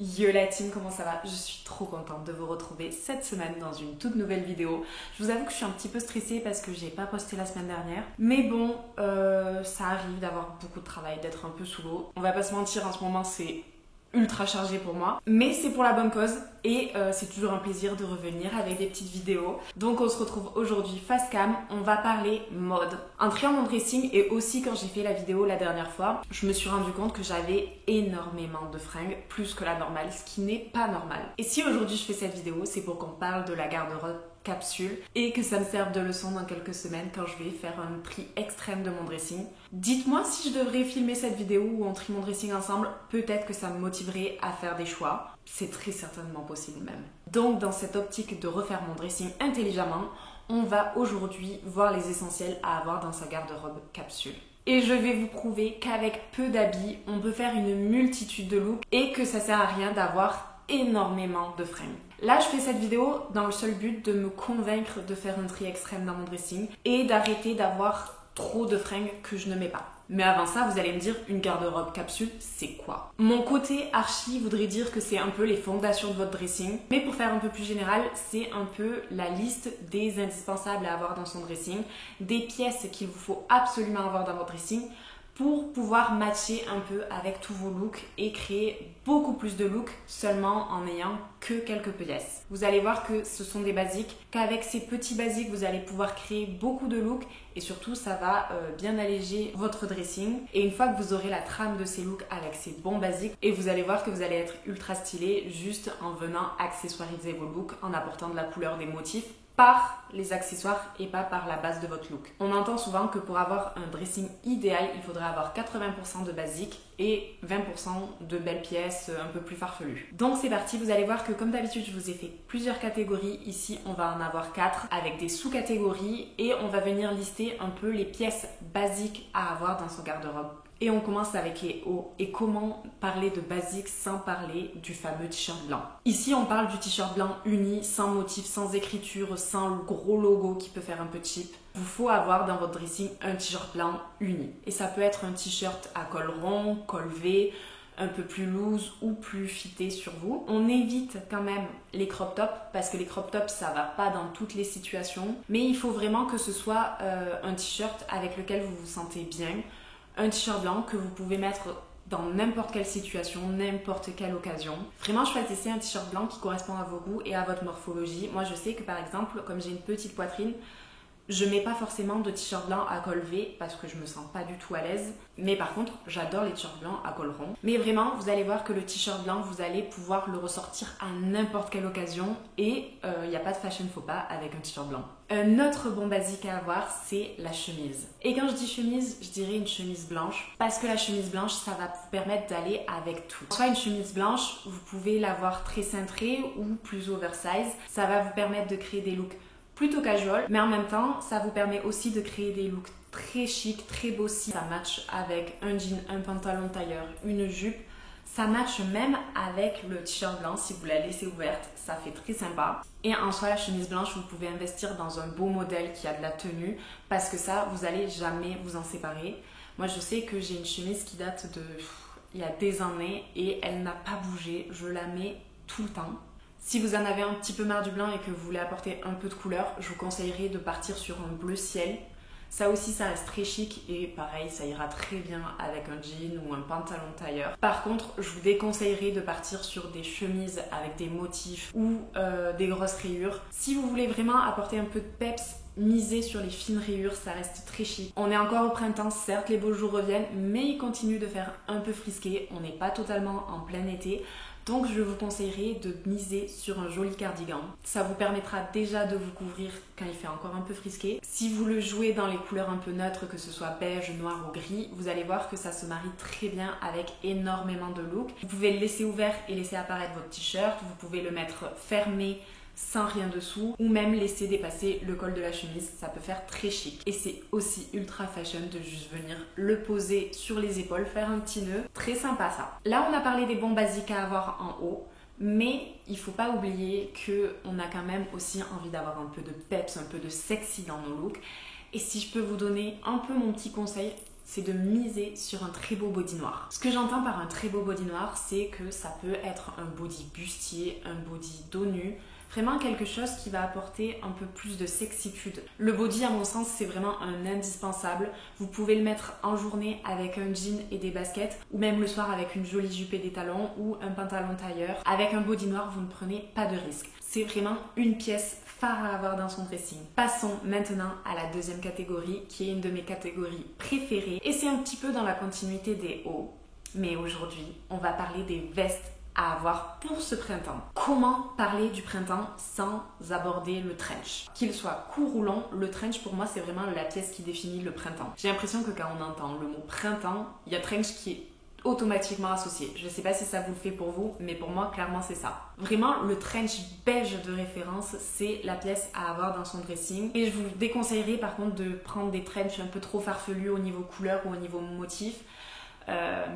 Yo la team, comment ça va? Je suis trop contente de vous retrouver cette semaine dans une toute nouvelle vidéo. Je vous avoue que je suis un petit peu stressée parce que j'ai pas posté la semaine dernière. Mais bon, ça arrive d'avoir beaucoup de travail, d'être un peu sous l'eau. On va pas se mentir, en ce moment c'est ultra chargé pour moi. Mais c'est pour la bonne cause et c'est toujours un plaisir de revenir avec des petites vidéos. Donc on se retrouve aujourd'hui face cam, on va parler mode. En triant mon dressing et aussi quand j'ai fait la vidéo la dernière fois, je me suis rendu compte que j'avais énormément de fringues, plus que la normale, ce qui n'est pas normal. Et si aujourd'hui je fais cette vidéo, c'est pour qu'on parle de la garde-robe capsule et que ça me serve de leçon dans quelques semaines quand je vais faire un tri extrême de mon dressing. Dites-moi si je devrais filmer cette vidéo où on trie mon dressing ensemble, peut-être que ça me motiverait à faire des choix. C'est très certainement possible même. Donc dans cette optique de refaire mon dressing intelligemment, on va aujourd'hui voir les essentiels à avoir dans sa garde-robe capsule. Et je vais vous prouver qu'avec peu d'habits, on peut faire une multitude de looks et que ça sert à rien d'avoir énormément de fringues. Là, je fais cette vidéo dans le seul but de me convaincre de faire un tri extrême dans mon dressing et d'arrêter d'avoir trop de fringues que je ne mets pas. Mais avant ça, vous allez me dire, une garde-robe capsule, c'est quoi? Mon côté archi voudrait dire que c'est un peu les fondations de votre dressing. Mais pour faire un peu plus général, c'est un peu la liste des indispensables à avoir dans son dressing, des pièces qu'il vous faut absolument avoir dans votre dressing pour pouvoir matcher un peu avec tous vos looks et créer beaucoup plus de looks seulement en n'ayant que quelques pièces. Vous allez voir que ce sont des basiques, qu'avec ces petits basiques, vous allez pouvoir créer beaucoup de looks et surtout ça va bien alléger votre dressing. Et une fois que vous aurez la trame de ces looks avec ces bons basiques, et vous allez voir que vous allez être ultra stylé juste en venant accessoiriser vos looks, en apportant de la couleur, des motifs, par les accessoires et pas par la base de votre look. On entend souvent que pour avoir un dressing idéal, il faudrait avoir 80% de basique et 20% de belles pièces un peu plus farfelues. Donc c'est parti, vous allez voir que comme d'habitude, je vous ai fait plusieurs catégories. Ici, on va en avoir 4 avec des sous-catégories et on va venir lister un peu les pièces basiques à avoir dans son garde-robe. Et on commence avec les hauts. Et comment parler de basique sans parler du fameux t-shirt blanc? Ici, on parle du t-shirt blanc uni, sans motif, sans écriture, sans le gros logo qui peut faire un peu cheap. Il vous faut avoir dans votre dressing un t-shirt blanc uni. Et ça peut être un t-shirt à col rond, col V, un peu plus loose ou plus fité sur vous. On évite quand même les crop tops parce que les crop tops ça va pas dans toutes les situations. Mais il faut vraiment que ce soit un t-shirt avec lequel vous vous sentez bien. Un t-shirt blanc que vous pouvez mettre dans n'importe quelle situation, n'importe quelle occasion. Vraiment, choisissez un t-shirt blanc qui correspond à vos goûts et à votre morphologie. Moi, je sais que par exemple, comme j'ai une petite poitrine, je mets pas forcément de t-shirt blanc à col V parce que je me sens pas du tout à l'aise. Mais par contre, j'adore les t-shirts blancs à col rond. Mais vraiment, vous allez voir que le t-shirt blanc, vous allez pouvoir le ressortir à n'importe quelle occasion. Et il n'y a pas de fashion faux pas avec un t-shirt blanc. Un autre bon basique à avoir, c'est la chemise. Et quand je dis chemise, je dirais une chemise blanche. Parce que la chemise blanche, ça va vous permettre d'aller avec tout. Soit une chemise blanche, vous pouvez l'avoir très cintrée ou plus oversize. Ça va vous permettre de créer des looks plutôt casual, mais en même temps, ça vous permet aussi de créer des looks très chic, très beaux si ça match avec un jean, un pantalon tailleur, une jupe. Ça match même avec le t-shirt blanc si vous la laissez ouverte, ça fait très sympa. Et en soi, la chemise blanche, vous pouvez investir dans un beau modèle qui a de la tenue parce que ça, vous allez jamais vous en séparer. Moi, je sais que j'ai une chemise qui date de il y a des années et elle n'a pas bougé. Je la mets tout le temps. Si vous en avez un petit peu marre du blanc et que vous voulez apporter un peu de couleur, je vous conseillerais de partir sur un bleu ciel. Ça aussi, ça reste très chic et pareil, ça ira très bien avec un jean ou un pantalon tailleur. Par contre, je vous déconseillerais de partir sur des chemises avec des motifs ou des grosses rayures. Si vous voulez vraiment apporter un peu de peps, misez sur les fines rayures, ça reste très chic. On est encore au printemps, certes les beaux jours reviennent, mais il continue de faire un peu frisqué. On n'est pas totalement en plein été. Donc je vous conseillerais de miser sur un joli cardigan. Ça vous permettra déjà de vous couvrir quand il fait encore un peu frisqué. Si vous le jouez dans les couleurs un peu neutres, que ce soit beige, noir ou gris, vous allez voir que ça se marie très bien avec énormément de looks. Vous pouvez le laisser ouvert et laisser apparaître votre t-shirt. Vous pouvez le mettre fermé sans rien dessous ou même laisser dépasser le col de la chemise, ça peut faire très chic. Et c'est aussi ultra fashion de juste venir le poser sur les épaules, faire un petit nœud, très sympa ça. Là on a parlé des bons basiques à avoir en haut, mais il faut pas oublier qu'on a quand même aussi envie d'avoir un peu de peps, un peu de sexy dans nos looks. Et si je peux vous donner un peu mon petit conseil, c'est de miser sur un très beau body noir. Ce que j'entends par un très beau body noir, c'est que ça peut être un body bustier, un body dos nu, vraiment quelque chose qui va apporter un peu plus de sexitude. Le body, à mon sens, c'est vraiment un indispensable. Vous pouvez le mettre en journée avec un jean et des baskets, ou même le soir avec une jolie jupe et des talons, ou un pantalon tailleur. Avec un body noir, vous ne prenez pas de risque. C'est vraiment une pièce phare à avoir dans son dressing. Passons maintenant à la deuxième catégorie, qui est une de mes catégories préférées, et c'est un petit peu dans la continuité des hauts. Mais aujourd'hui, on va parler des vestes à avoir pour ce printemps. Comment parler du printemps sans aborder le trench? Qu'il soit court ou long, le trench pour moi c'est vraiment la pièce qui définit le printemps. J'ai l'impression que quand on entend le mot printemps, il y a trench qui est automatiquement associé. Je ne sais pas si ça vous le fait pour vous, mais pour moi clairement c'est ça. Vraiment le trench beige de référence, c'est la pièce à avoir dans son dressing. Et je vous déconseillerais par contre de prendre des trenchs un peu trop farfelus au niveau couleur ou au niveau motif.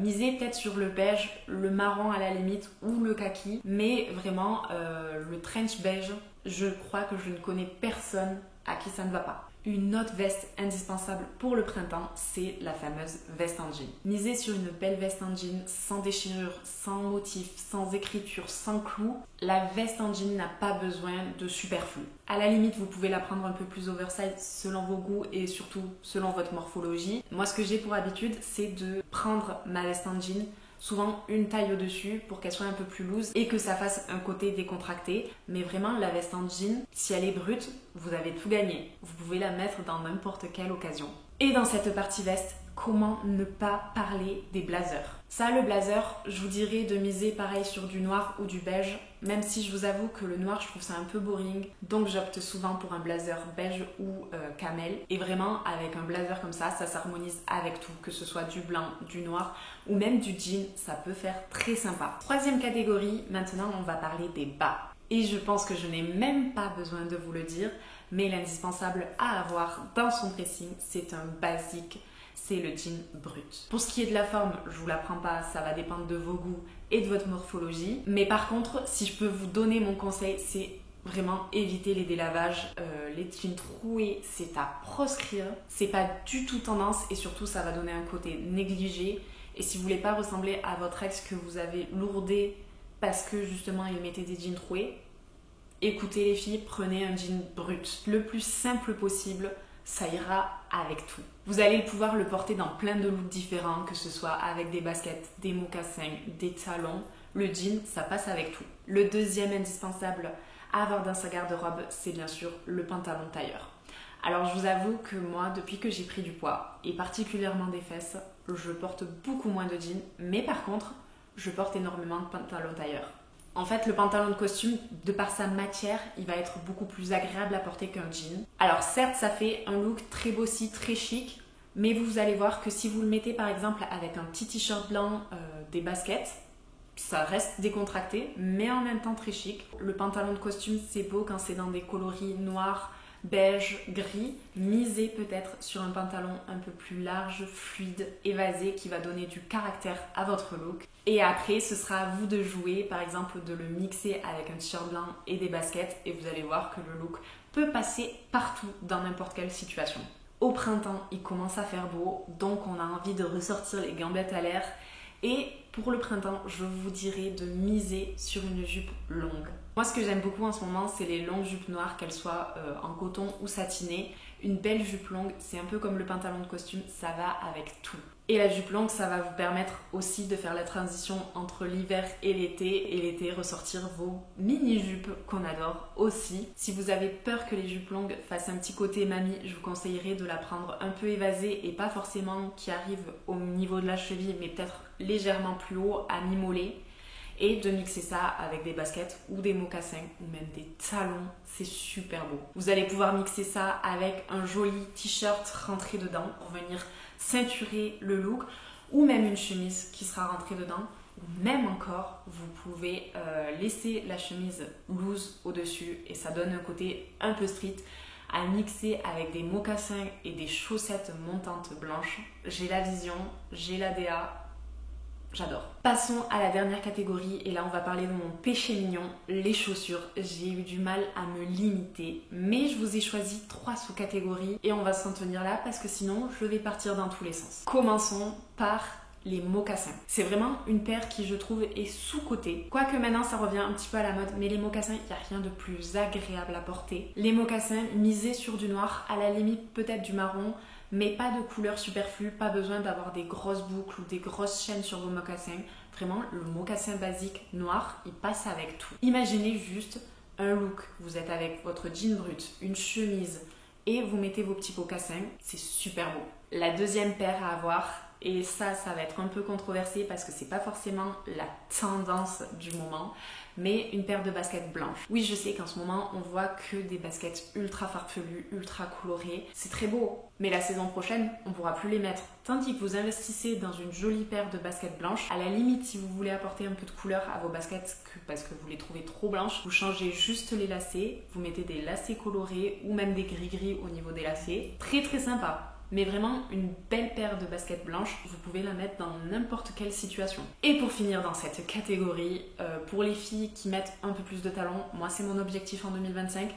Misez peut-être sur le beige, le marron à la limite ou le kaki, mais vraiment le trench beige, je crois que je ne connais personne à qui ça ne va pas. Une autre veste indispensable pour le printemps, c'est la fameuse veste en jean. Misez sur une belle veste en jean, sans déchirure, sans motif, sans écriture, sans clous. La veste en jean n'a pas besoin de superflu. À la limite, vous pouvez la prendre un peu plus oversize selon vos goûts et surtout selon votre morphologie. Moi, ce que j'ai pour habitude, c'est de prendre ma veste en jean, souvent une taille au-dessus pour qu'elle soit un peu plus loose et que ça fasse un côté décontracté. Mais vraiment, la veste en jean, si elle est brute, vous avez tout gagné. Vous pouvez la mettre dans n'importe quelle occasion. Et dans cette partie veste, comment ne pas parler des blazers? Ça, le blazer, je vous dirais de miser pareil sur du noir ou du beige, même si je vous avoue que le noir, je trouve ça un peu boring, donc j'opte souvent pour un blazer beige ou camel. Et vraiment, avec un blazer comme ça s'harmonise avec tout, que ce soit du blanc, du noir ou même du jean, ça peut faire très sympa. Troisième catégorie, maintenant on va parler des bas. Et je pense que je n'ai même pas besoin de vous le dire, mais l'indispensable à avoir dans son dressing, c'est un basique. C'est le jean brut. Pour ce qui est de la forme, je vous l'apprends pas, ça va dépendre de vos goûts et de votre morphologie. Mais par contre, si je peux vous donner mon conseil, c'est vraiment éviter les délavages. Les jeans troués, c'est à proscrire. C'est pas du tout tendance et surtout, ça va donner un côté négligé. Et si vous voulez pas ressembler à votre ex que vous avez lourdé parce que justement il mettait des jeans troués, écoutez les filles, prenez un jean brut. Le plus simple possible, ça ira avec tout. Vous allez pouvoir le porter dans plein de looks différents, que ce soit avec des baskets, des mocassins, des talons. Le jean, ça passe avec tout. Le deuxième indispensable à avoir dans sa garde-robe, c'est bien sûr le pantalon tailleur. Alors je vous avoue que moi, depuis que j'ai pris du poids, et particulièrement des fesses, je porte beaucoup moins de jeans, mais par contre, je porte énormément de pantalons tailleurs. En fait, le pantalon de costume, de par sa matière, il va être beaucoup plus agréable à porter qu'un jean. Alors certes, ça fait un look très bossy, très chic, mais vous allez voir que si vous le mettez par exemple avec un petit t-shirt blanc, des baskets, ça reste décontracté, mais en même temps très chic. Le pantalon de costume, c'est beau quand c'est dans des coloris noirs, beige, gris. Misez peut-être sur un pantalon un peu plus large, fluide, évasé, qui va donner du caractère à votre look. Et après, ce sera à vous de jouer, par exemple de le mixer avec un t-shirt blanc et des baskets, et vous allez voir que le look peut passer partout dans n'importe quelle situation. Au printemps, il commence à faire beau, donc on a envie de ressortir les gambettes à l'air. Et pour le printemps, je vous dirais de miser sur une jupe longue. Moi, ce que j'aime beaucoup en ce moment, c'est les longues jupes noires, qu'elles soient en coton ou satinées. Une belle jupe longue, c'est un peu comme le pantalon de costume, ça va avec tout. Et la jupe longue, ça va vous permettre aussi de faire la transition entre l'hiver et l'été ressortir vos mini-jupes qu'on adore aussi. Si vous avez peur que les jupes longues fassent un petit côté mamie, je vous conseillerais de la prendre un peu évasée et pas forcément qui arrive au niveau de la cheville, mais peut-être légèrement plus haut à mi-mollet. Et de mixer ça avec des baskets ou des mocassins ou même des talons, c'est super beau. Vous allez pouvoir mixer ça avec un joli t-shirt rentré dedans pour venir ceinturer le look, ou même une chemise qui sera rentrée dedans, ou même encore, vous pouvez laisser la chemise loose au-dessus et ça donne un côté un peu street à mixer avec des mocassins et des chaussettes montantes blanches. J'ai la vision, j'ai la DA. J'adore. Passons à la dernière catégorie et là on va parler de mon péché mignon, les chaussures. J'ai eu du mal à me limiter, mais je vous ai choisi 3 sous-catégories et on va s'en tenir là parce que sinon je vais partir dans tous les sens. Commençons par les mocassins. C'est vraiment une paire qui je trouve est sous-cotée. Quoique maintenant ça revient un petit peu à la mode, mais les mocassins, il n'y a rien de plus agréable à porter. Les mocassins, misez sur du noir, à la limite peut-être du marron, mais pas de couleur superflue, pas besoin d'avoir des grosses boucles ou des grosses chaînes sur vos mocassins. Vraiment, le mocassin basique noir, il passe avec tout. Imaginez juste un look, vous êtes avec votre jean brut, une chemise et vous mettez vos petits mocassins, c'est super beau. La deuxième paire à avoir, et ça va être un peu controversé parce que c'est pas forcément la tendance du moment, mais une paire de baskets blanches. Oui, je sais qu'en ce moment, on voit que des baskets ultra farfelues, ultra colorées. C'est très beau, mais la saison prochaine, on pourra plus les mettre. Tandis que vous investissez dans une jolie paire de baskets blanches, à la limite, si vous voulez apporter un peu de couleur à vos baskets parce que vous les trouvez trop blanches, vous changez juste les lacets, vous mettez des lacets colorés ou même des gris-gris au niveau des lacets. Très très sympa. Mais vraiment une belle paire de baskets blanches, vous pouvez la mettre dans n'importe quelle situation. Et pour finir dans cette catégorie, pour les filles qui mettent un peu plus de talons, moi c'est mon objectif en 2025,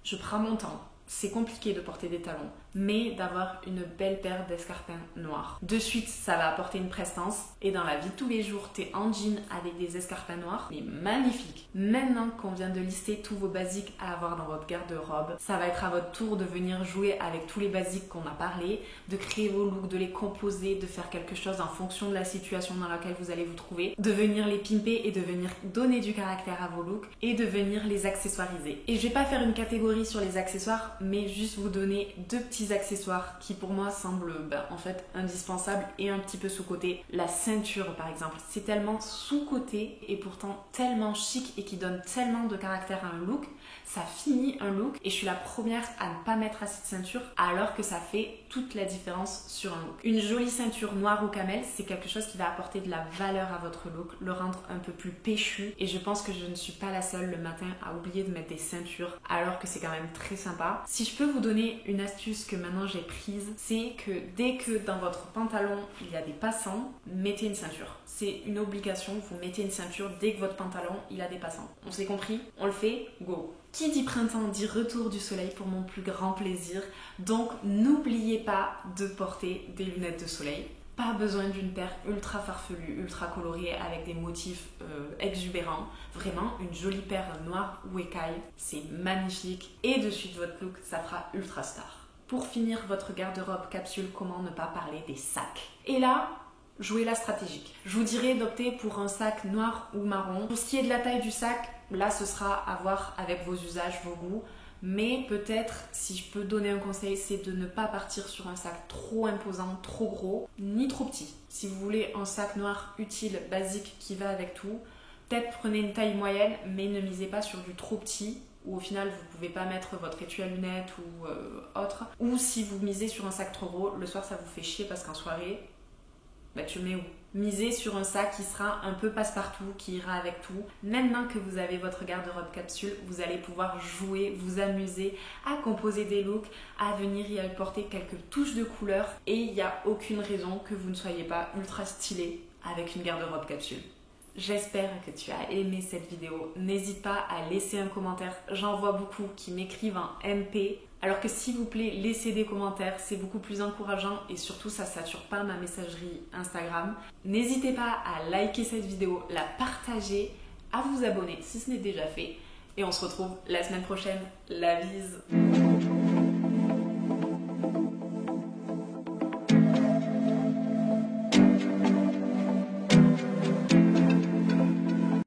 je prends mon temps. C'est compliqué de porter des talons, mais d'avoir une belle paire d'escarpins noirs. De suite, ça va apporter une prestance et dans la vie de tous les jours, t'es en jean avec des escarpins noirs, mais magnifique. Maintenant qu'on vient de lister tous vos basiques à avoir dans votre garde-robe, ça va être à votre tour de venir jouer avec tous les basiques qu'on a parlé, de créer vos looks, de les composer, de faire quelque chose en fonction de la situation dans laquelle vous allez vous trouver, de venir les pimper et de venir donner du caractère à vos looks et de venir les accessoiriser. Et je vais pas faire une catégorie sur les accessoires, mais juste vous donner 2 petits accessoires qui pour moi semblent en fait indispensables et un petit peu sous-côté. La ceinture par exemple, c'est tellement sous-côté et pourtant tellement chic et qui donne tellement de caractère à un look. Ça finit un look et je suis la première à ne pas mettre assez de ceinture alors que ça fait toute la différence sur un look. Une jolie ceinture noire au camel, c'est quelque chose qui va apporter de la valeur à votre look, le rendre un peu plus péchu et je pense que je ne suis pas la seule le matin à oublier de mettre des ceintures alors que c'est quand même très sympa. Si je peux vous donner une astuce que maintenant j'ai prise, c'est que dès que dans votre pantalon il y a des passants, mettez une ceinture. C'est une obligation, vous mettez une ceinture dès que votre pantalon il a des passants. On s'est compris? On le fait? Go! Qui dit printemps dit retour du soleil pour mon plus grand plaisir. Donc n'oubliez pas de porter des lunettes de soleil. Pas besoin d'une paire ultra farfelue, ultra colorée avec des motifs exubérants. Vraiment une jolie paire noire ou écaille, c'est magnifique. Et de suite votre look, ça fera ultra star. Pour finir votre garde-robe capsule, comment ne pas parler des sacs? Et là, jouez la stratégique. Je vous dirais d'opter pour un sac noir ou marron. Pour ce qui est de la taille du sac, là ce sera à voir avec vos usages, vos goûts. Mais peut-être, si je peux donner un conseil, c'est de ne pas partir sur un sac trop imposant, trop gros, ni trop petit. Si vous voulez un sac noir utile, basique, qui va avec tout, peut-être prenez une taille moyenne, mais ne misez pas sur du trop petit, où au final vous ne pouvez pas mettre votre étui à lunettes ou autre. Ou si vous misez sur un sac trop gros, le soir ça vous fait chier parce qu'en soirée, tu le mets où? Misez sur un sac qui sera un peu passe-partout, qui ira avec tout. Maintenant que vous avez votre garde-robe capsule, vous allez pouvoir jouer, vous amuser, à composer des looks, à venir y apporter quelques touches de couleur. Et il n'y a aucune raison que vous ne soyez pas ultra stylé avec une garde-robe capsule. J'espère que tu as aimé cette vidéo. N'hésite pas à laisser un commentaire. J'en vois beaucoup qui m'écrivent en MP. Alors que s'il vous plaît, laissez des commentaires, c'est beaucoup plus encourageant et surtout ça ne sature pas ma messagerie Instagram. N'hésitez pas à liker cette vidéo, la partager, à vous abonner si ce n'est déjà fait. Et on se retrouve la semaine prochaine. La bise!